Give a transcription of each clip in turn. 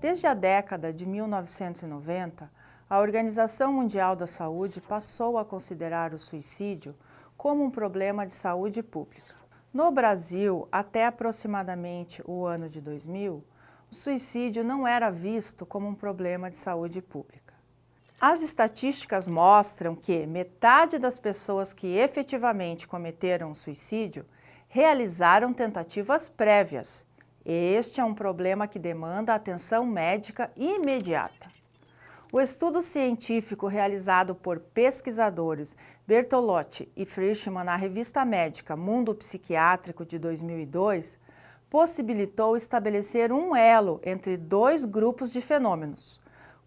Desde a década de 1990, a Organização Mundial da Saúde passou a considerar o suicídio como um problema de saúde pública. No Brasil, até aproximadamente o ano de 2000, o suicídio não era visto como um problema de saúde pública. As estatísticas mostram que metade das pessoas que efetivamente cometeram suicídio realizaram tentativas prévias. Este é um problema que demanda atenção médica imediata. O estudo científico realizado por pesquisadores Bertolotti e Frischmann na revista médica Mundo Psiquiátrico de 2002 possibilitou estabelecer um elo entre dois grupos de fenômenos: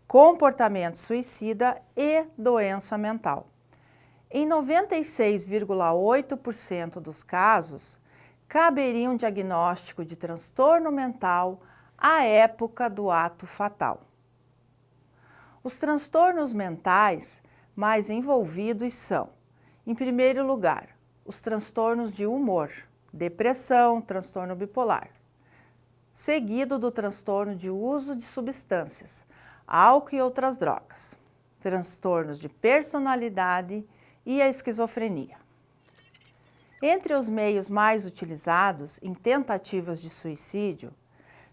comportamento suicida e doença mental. Em 96,8% dos casos, caberia um diagnóstico de transtorno mental à época do ato fatal. Os transtornos mentais mais envolvidos são, em primeiro lugar, os transtornos de humor, depressão, transtorno bipolar, seguido do transtorno de uso de substâncias, álcool e outras drogas, transtornos de personalidade e a esquizofrenia. Entre os meios mais utilizados em tentativas de suicídio,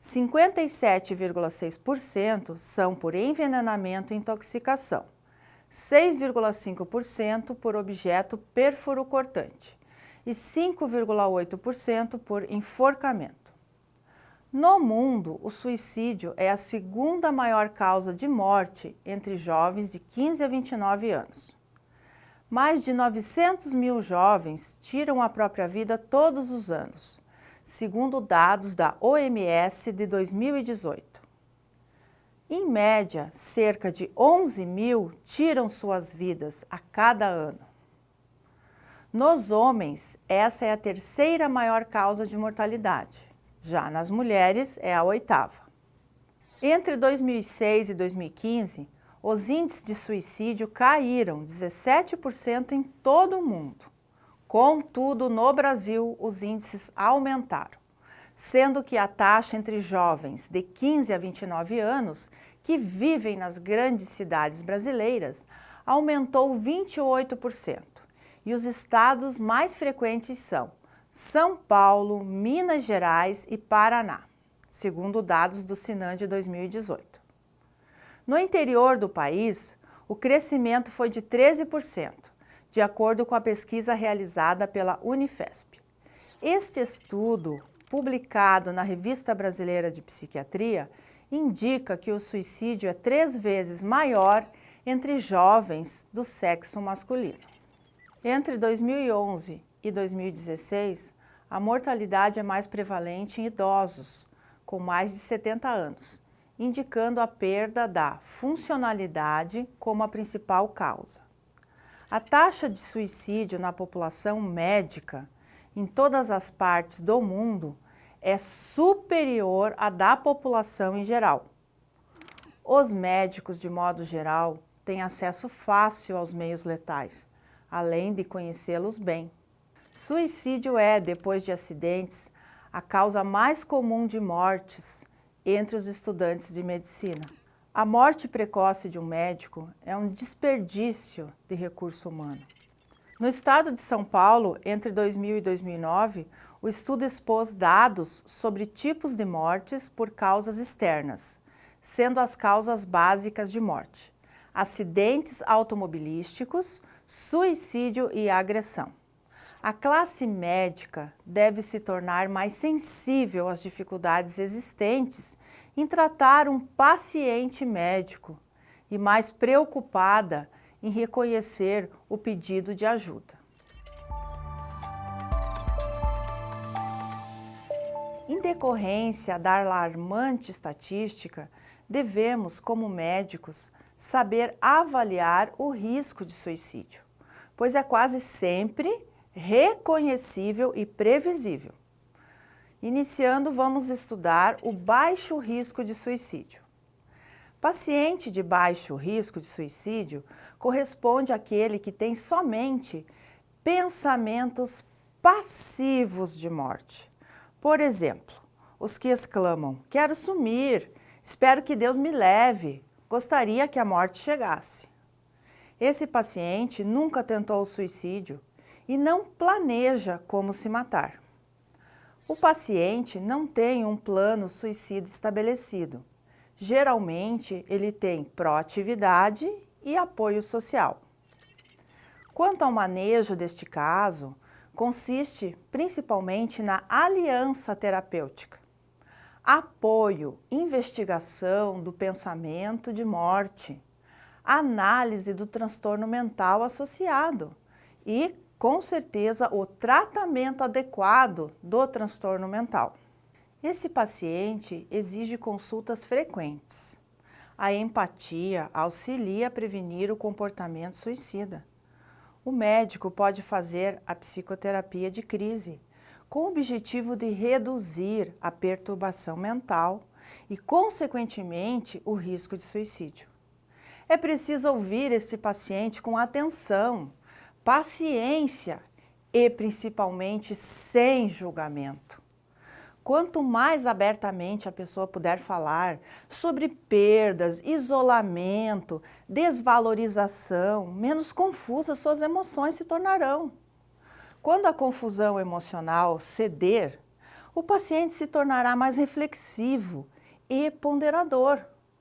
57,6% são por envenenamento e intoxicação, 6,5% por objeto perfuro-cortante e 5,8% por enforcamento. No mundo, o suicídio é a segunda maior causa de morte entre jovens de 15 a 29 anos. Mais de 900 mil jovens tiram a própria vida todos os anos, segundo dados da OMS de 2018. Em média, cerca de 11 mil tiram suas vidas a cada ano. Nos homens, essa é a terceira maior causa de mortalidade. Já nas mulheres, é a oitava. Entre 2006 e 2015, os índices de suicídio caíram 17% em todo o mundo. Contudo, no Brasil, os índices aumentaram, sendo que a taxa entre jovens de 15 a 29 anos que vivem nas grandes cidades brasileiras aumentou 28%. E os estados mais frequentes são São Paulo, Minas Gerais e Paraná, segundo dados do Sinan de 2018. No interior do país, o crescimento foi de 13%, de acordo com a pesquisa realizada pela Unifesp. Este estudo, publicado na Revista Brasileira de Psiquiatria, indica que o suicídio é 3 vezes maior entre jovens do sexo masculino. Entre 2011 e 2016, a mortalidade é mais prevalente em idosos, com mais de 70 anos, indicando a perda da funcionalidade como a principal causa. A taxa de suicídio na população médica, em todas as partes do mundo, é superior à da população em geral. Os médicos, de modo geral, têm acesso fácil aos meios letais, além de conhecê-los bem. Suicídio é, depois de acidentes, a causa mais comum de mortes entre os estudantes de medicina. A morte precoce de um médico é um desperdício de recurso humano. No estado de São Paulo, entre 2000 e 2009, o estudo expôs dados sobre tipos de mortes por causas externas, sendo as causas básicas de morte: acidentes automobilísticos, suicídio e agressão. A classe médica deve se tornar mais sensível às dificuldades existentes em tratar um paciente médico e mais preocupada em reconhecer o pedido de ajuda. Em decorrência da alarmante estatística, devemos, como médicos, saber avaliar o risco de suicídio, pois é quase sempre reconhecível e previsível. Iniciando, vamos estudar o baixo risco de suicídio. Paciente de baixo risco de suicídio corresponde àquele que tem somente pensamentos passivos de morte. Por exemplo, os que exclamam: "Quero sumir", Espero que Deus me leve. Gostaria que a morte chegasse. Esse paciente nunca tentou o suicídio e não planeja como se matar. O paciente não tem um plano suicida estabelecido. Geralmente, ele tem proatividade e apoio social. Quanto ao manejo deste caso, consiste principalmente na aliança terapêutica. Apoio, investigação do pensamento de morte, análise do transtorno mental associado e, com certeza, o tratamento adequado do transtorno mental. Esse paciente exige consultas frequentes. A empatia auxilia a prevenir o comportamento suicida. O médico pode fazer a psicoterapia de crise, com o objetivo de reduzir a perturbação mental e, consequentemente, o risco de suicídio. É preciso ouvir esse paciente com atenção, paciência e, principalmente, sem julgamento. Quanto mais abertamente a pessoa puder falar sobre perdas, isolamento, desvalorização, menos confusas suas emoções se tornarão. Quando a confusão emocional ceder, o paciente se tornará mais reflexivo e ponderador,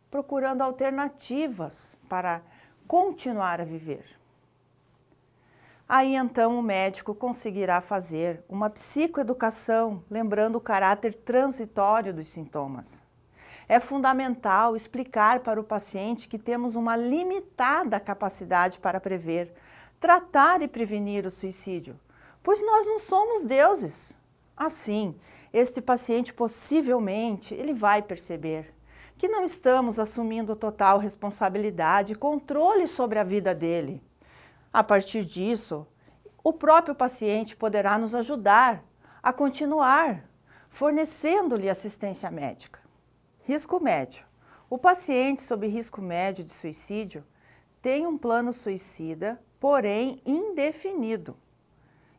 procurando alternativas para continuar a viver. Aí então o médico conseguirá fazer uma psicoeducação, lembrando o caráter transitório dos sintomas. É fundamental explicar para o paciente que temos uma limitada capacidade para prever, tratar e prevenir o suicídio, pois nós não somos deuses. Assim, este paciente possivelmente ele vai perceber que não estamos assumindo total responsabilidade e controle sobre a vida dele. A partir disso, o próprio paciente poderá nos ajudar a continuar, fornecendo-lhe assistência médica. Risco médio. O paciente sob risco médio de suicídio tem um plano suicida, porém indefinido.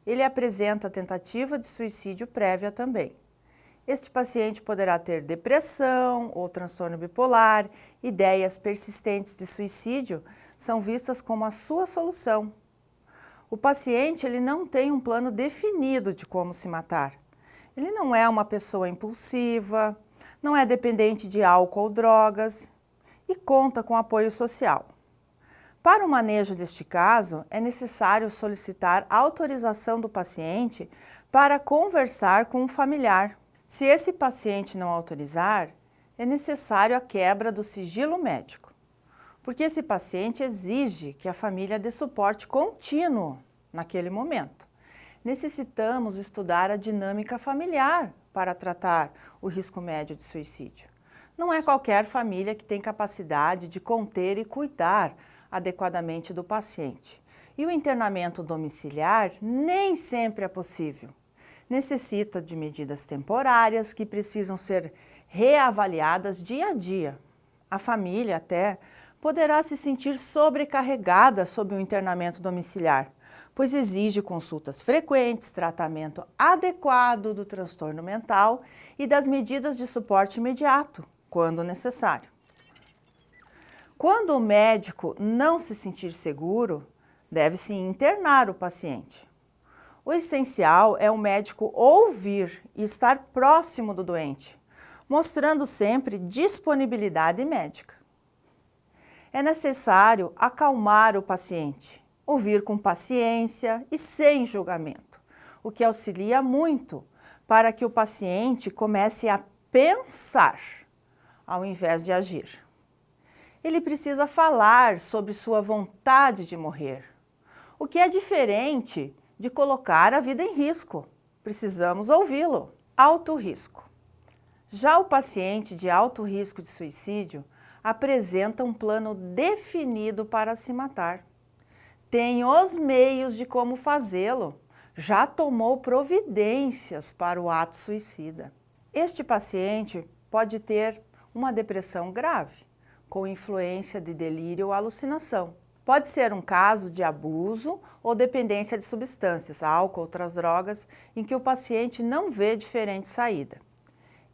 Ele apresenta tentativa de suicídio prévia também. Este paciente poderá ter depressão ou transtorno bipolar, ideias persistentes de suicídio são vistas como a sua solução. O paciente ele não tem um plano definido de como se matar. Ele não é uma pessoa impulsiva, não é dependente de álcool ou drogas e conta com apoio social. Para o manejo deste caso, é necessário solicitar autorização do paciente para conversar com um familiar. Se esse paciente não autorizar, é necessário a quebra do sigilo médico, porque esse paciente exige que a família dê suporte contínuo naquele momento. Necessitamos estudar a dinâmica familiar para tratar o risco médio de suicídio. Não é qualquer família que tem capacidade de conter e cuidar adequadamente do paciente. E o internamento domiciliar nem sempre é possível. Necessita de medidas temporárias que precisam ser reavaliadas dia a dia. A família até poderá se sentir sobrecarregada sob o internamento domiciliar, pois exige consultas frequentes, tratamento adequado do transtorno mental e das medidas de suporte imediato, quando necessário. Quando o médico não se sentir seguro, deve-se internar o paciente. O essencial é o médico ouvir e estar próximo do doente, mostrando sempre disponibilidade médica. É necessário acalmar o paciente, ouvir com paciência e sem julgamento, o que auxilia muito para que o paciente comece a pensar ao invés de agir. Ele precisa falar sobre sua vontade de morrer, o que é diferente de colocar a vida em risco. Precisamos ouvi-lo. Alto risco. Já o paciente de alto risco de suicídio apresenta um plano definido para se matar. Tem os meios de como fazê-lo. Já tomou providências para o ato suicida. Este paciente pode ter uma depressão grave, com influência de delírio ou alucinação. Pode ser um caso de abuso ou dependência de substâncias, álcool ou outras drogas, em que o paciente não vê diferente saída.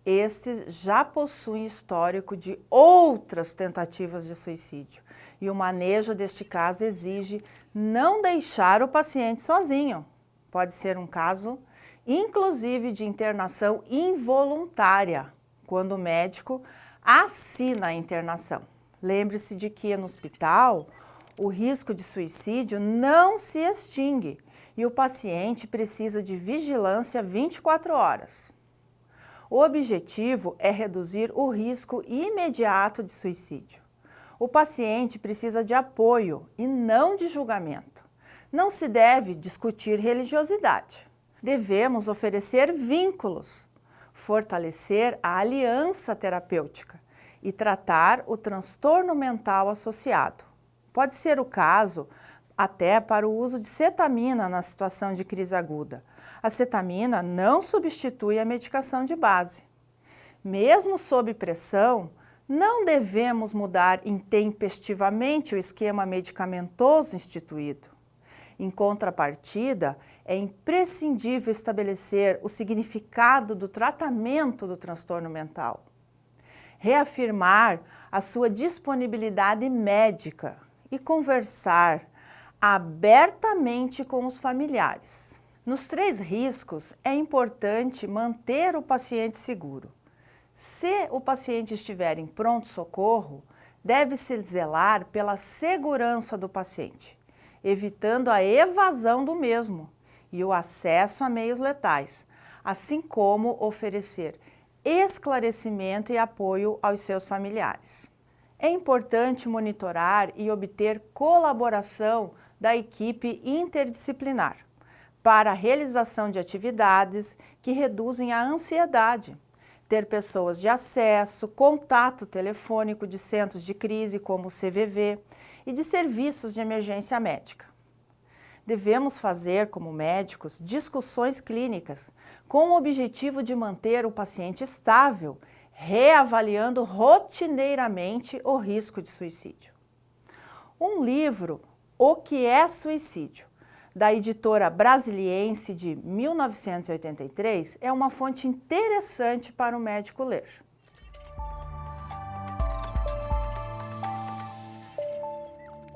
estes já possuem histórico de outras tentativas de suicídio e o manejo deste caso exige não deixar o paciente sozinho. Pode ser um caso, inclusive, de internação involuntária, quando o médico assina a internação. Lembre-se de que no hospital o risco de suicídio não se extingue e o paciente precisa de vigilância 24 horas. O objetivo é reduzir o risco imediato de suicídio. O paciente precisa de apoio e não de julgamento. Não se deve discutir religiosidade. Devemos oferecer vínculos, fortalecer a aliança terapêutica e tratar o transtorno mental associado. Pode ser o caso até para o uso de cetamina na situação de crise aguda. A cetamina não substitui a medicação de base. Mesmo sob pressão, não devemos mudar intempestivamente o esquema medicamentoso instituído. Em contrapartida, é imprescindível estabelecer o significado do tratamento do transtorno mental. Reafirmar a sua disponibilidade médica e conversar abertamente com os familiares. Nos 3 riscos, é importante manter o paciente seguro. Se o paciente estiver em pronto-socorro, deve-se zelar pela segurança do paciente, evitando a evasão do mesmo e o acesso a meios letais, assim como oferecer esclarecimento e apoio aos seus familiares. É importante monitorar e obter colaboração da equipe interdisciplinar para a realização de atividades que reduzem a ansiedade, ter pessoas de acesso, contato telefônico de centros de crise como o CVV e de serviços de emergência médica. Devemos fazer, como médicos, discussões clínicas com o objetivo de manter o paciente estável, reavaliando rotineiramente o risco de suicídio. Um livro, O que é Suicídio, da editora Brasiliense de 1983, é uma fonte interessante para o médico ler.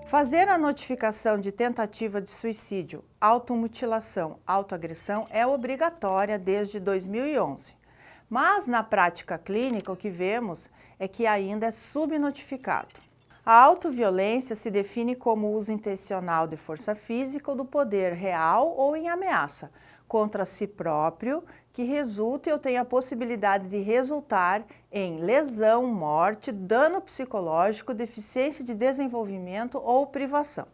Fazer a notificação de tentativa de suicídio, automutilação, autoagressão é obrigatória desde 2011. Mas na prática clínica o que vemos é que ainda é subnotificado. A autoviolência se define como uso intencional de força física ou do poder real ou em ameaça contra si próprio que resulte ou tenha a possibilidade de resultar em lesão, morte, dano psicológico, deficiência de desenvolvimento ou privação.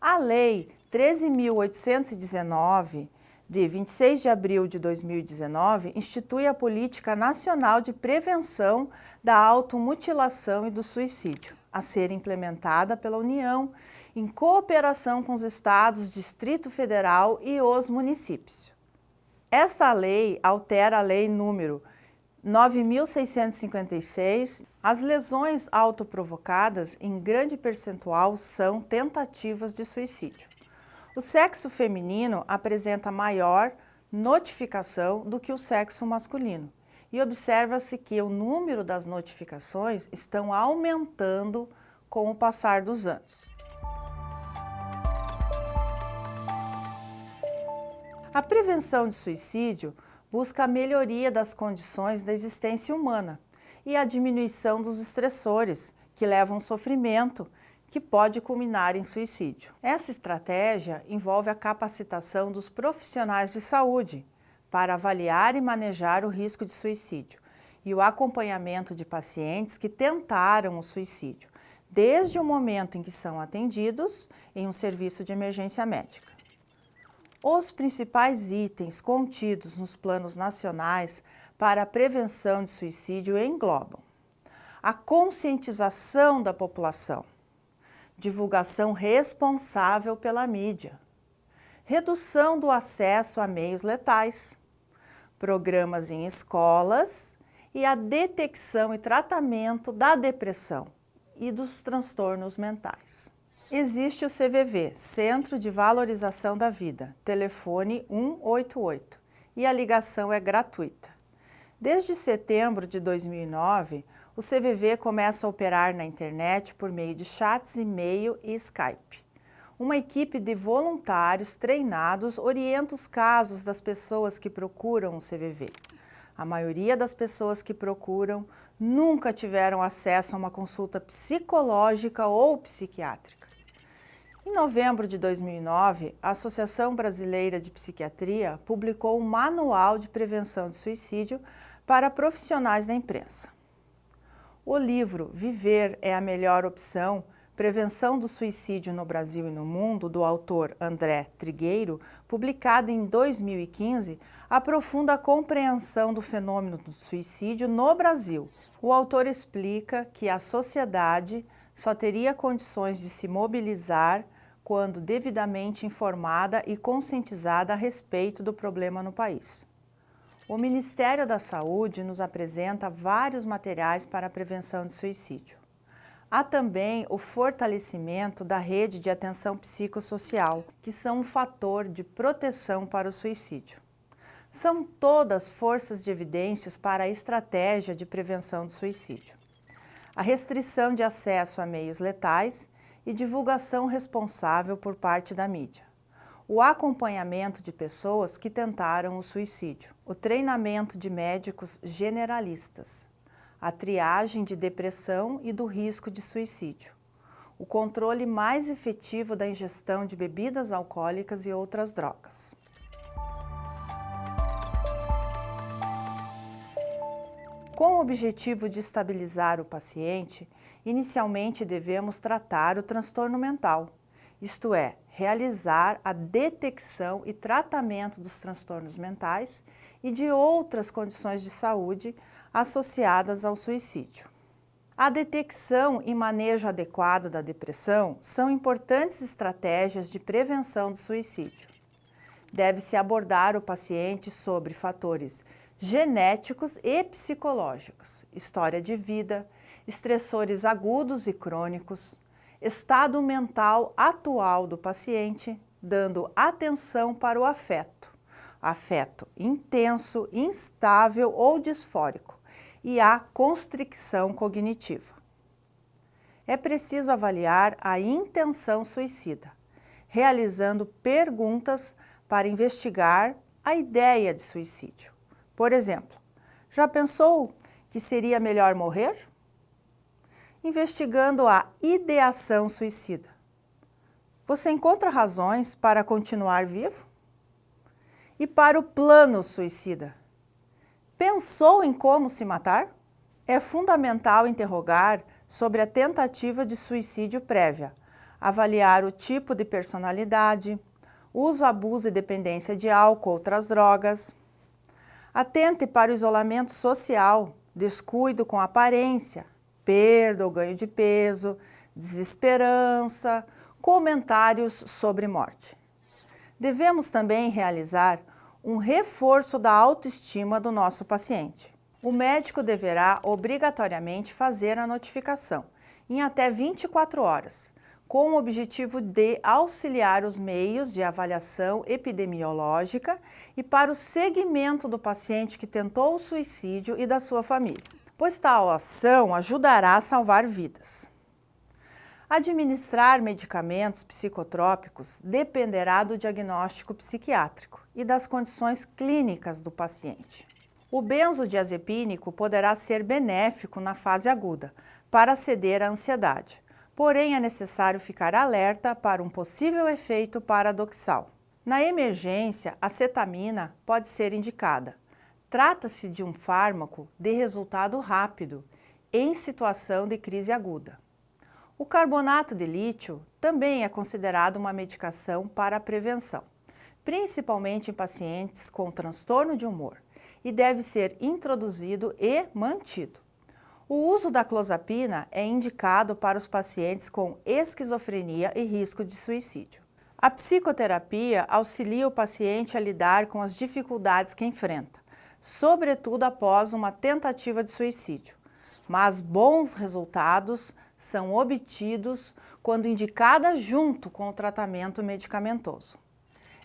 A Lei 13.819, de 26 de abril de 2019, institui a Política Nacional de Prevenção da Automutilação e do Suicídio, a ser implementada pela União em cooperação com os estados, Distrito Federal e os municípios. Essa lei altera a Lei número 9.656. As lesões autoprovocadas, em grande percentual, são tentativas de suicídio. O sexo feminino apresenta maior notificação do que o sexo masculino e observa-se que o número das notificações estão aumentando com o passar dos anos. A prevenção de suicídio busca a melhoria das condições da existência humana e a diminuição dos estressores que levam ao sofrimento, que pode culminar em suicídio. Essa estratégia envolve a capacitação dos profissionais de saúde para avaliar e manejar o risco de suicídio e o acompanhamento de pacientes que tentaram o suicídio, desde o momento em que são atendidos em um serviço de emergência médica. Os principais itens contidos nos planos nacionais para a prevenção de suicídio englobam a conscientização da população, divulgação responsável pela mídia, redução do acesso a meios letais, programas em escolas e a detecção e tratamento da depressão e dos transtornos mentais. Existe o CVV, Centro de Valorização da Vida, telefone 188, e a ligação é gratuita. Desde setembro de 2009, o CVV começa a operar na internet por meio de chats, e-mail e Skype. Uma equipe de voluntários treinados orienta os casos das pessoas que procuram o CVV. A maioria das pessoas que procuram nunca tiveram acesso a uma consulta psicológica ou psiquiátrica. Em novembro de 2009, a Associação Brasileira de Psiquiatria publicou um manual de prevenção de suicídio para profissionais da imprensa. O livro Viver é a Melhor Opção, Prevenção do Suicídio no Brasil e no Mundo, do autor André Trigueiro, publicado em 2015, aprofunda a compreensão do fenômeno do suicídio no Brasil. O autor explica que a sociedade só teria condições de se mobilizar quando devidamente informada e conscientizada a respeito do problema no país. O Ministério da Saúde nos apresenta vários materiais para a prevenção de suicídio. Há também o fortalecimento da rede de atenção psicossocial, que são um fator de proteção para o suicídio. São todas forças de evidências para a estratégia de prevenção do suicídio. A restrição de acesso a meios letais e divulgação responsável por parte da mídia. O acompanhamento de pessoas que tentaram o suicídio. O treinamento de médicos generalistas. A triagem de depressão e do risco de suicídio, o controle mais efetivo da ingestão de bebidas alcoólicas e outras drogas. Com o objetivo de estabilizar o paciente, inicialmente devemos tratar o transtorno mental, isto é, realizar a detecção e tratamento dos transtornos mentais e de outras condições de saúde associadas ao suicídio. A detecção e manejo adequado da depressão são importantes estratégias de prevenção do suicídio. Deve-se abordar o paciente sobre fatores genéticos e psicológicos, história de vida, estressores agudos e crônicos, estado mental atual do paciente, dando atenção para o afeto intenso, instável ou disfórico, e a constricção cognitiva. É preciso avaliar a intenção suicida, realizando perguntas para investigar a ideia de suicídio. Por exemplo, já pensou que seria melhor morrer? Investigando a ideação suicida. Você encontra razões para continuar vivo? E para o plano suicida? Pensou em como se matar? É fundamental interrogar sobre a tentativa de suicídio prévia, avaliar o tipo de personalidade, uso, abuso e dependência de álcool ou outras drogas. Atente para o isolamento social, descuido com a aparência, perda ou ganho de peso, desesperança, comentários sobre morte. Devemos também realizar um reforço da autoestima do nosso paciente. O médico deverá obrigatoriamente fazer a notificação em até 24 horas, com o objetivo de auxiliar os meios de avaliação epidemiológica e para o segmento do paciente que tentou o suicídio e da sua família, pois tal ação ajudará a salvar vidas. Administrar medicamentos psicotrópicos dependerá do diagnóstico psiquiátrico e das condições clínicas do paciente. O benzodiazepínico poderá ser benéfico na fase aguda, para ceder à ansiedade, porém é necessário ficar alerta para um possível efeito paradoxal. Na emergência, a cetamina pode ser indicada. Trata-se de um fármaco de resultado rápido, em situação de crise aguda. O carbonato de lítio também é considerado uma medicação para a prevenção, principalmente em pacientes com transtorno de humor, e deve ser introduzido e mantido. O uso da clozapina é indicado para os pacientes com esquizofrenia e risco de suicídio. A psicoterapia auxilia o paciente a lidar com as dificuldades que enfrenta, sobretudo após uma tentativa de suicídio, mas bons resultados são obtidos quando indicada junto com o tratamento medicamentoso.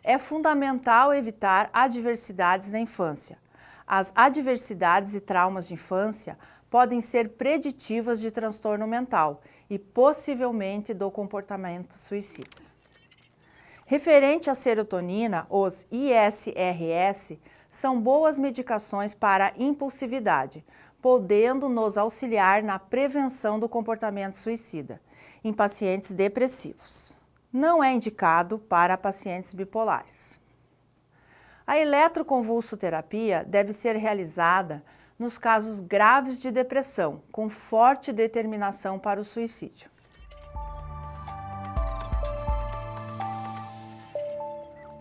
É fundamental evitar adversidades na infância, As adversidades e traumas de infância podem ser preditivas de transtorno mental e possivelmente do comportamento suicida. Referente à serotonina, os ISRS são boas medicações para a impulsividade, podendo nos auxiliar na prevenção do comportamento suicida em pacientes depressivos. Não é indicado para pacientes bipolares. A eletroconvulsoterapia deve ser realizada nos casos graves de depressão, com forte determinação para o suicídio.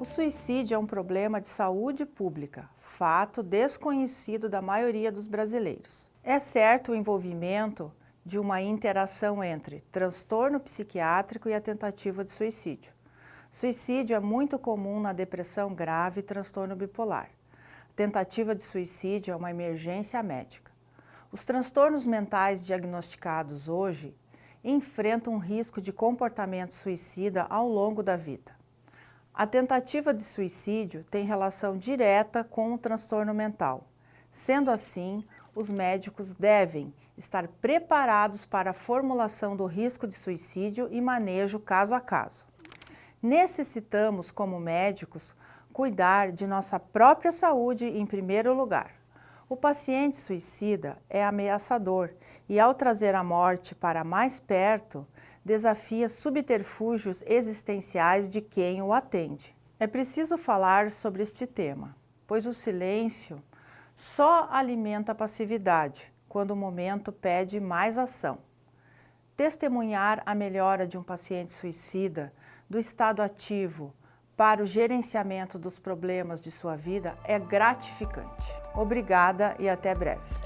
O suicídio é um problema de saúde pública, fato desconhecido da maioria dos brasileiros. É certo o envolvimento de uma interação entre transtorno psiquiátrico e a tentativa de suicídio. Suicídio é muito comum na depressão grave e transtorno bipolar. A tentativa de suicídio é uma emergência médica. Os transtornos mentais diagnosticados hoje enfrentam um risco de comportamento suicida ao longo da vida. A tentativa de suicídio tem relação direta com o transtorno mental. Sendo assim, os médicos devem estar preparados para a formulação do risco de suicídio e manejo caso a caso. Necessitamos, como médicos, cuidar de nossa própria saúde em primeiro lugar. O paciente suicida é ameaçador e, ao trazer a morte para mais perto, desafia subterfúgios existenciais de quem o atende. É preciso falar sobre este tema, pois o silêncio só alimenta a passividade, quando o momento pede mais ação. Testemunhar a melhora de um paciente suicida do estado ativo para o gerenciamento dos problemas de sua vida é gratificante. Obrigada e até breve.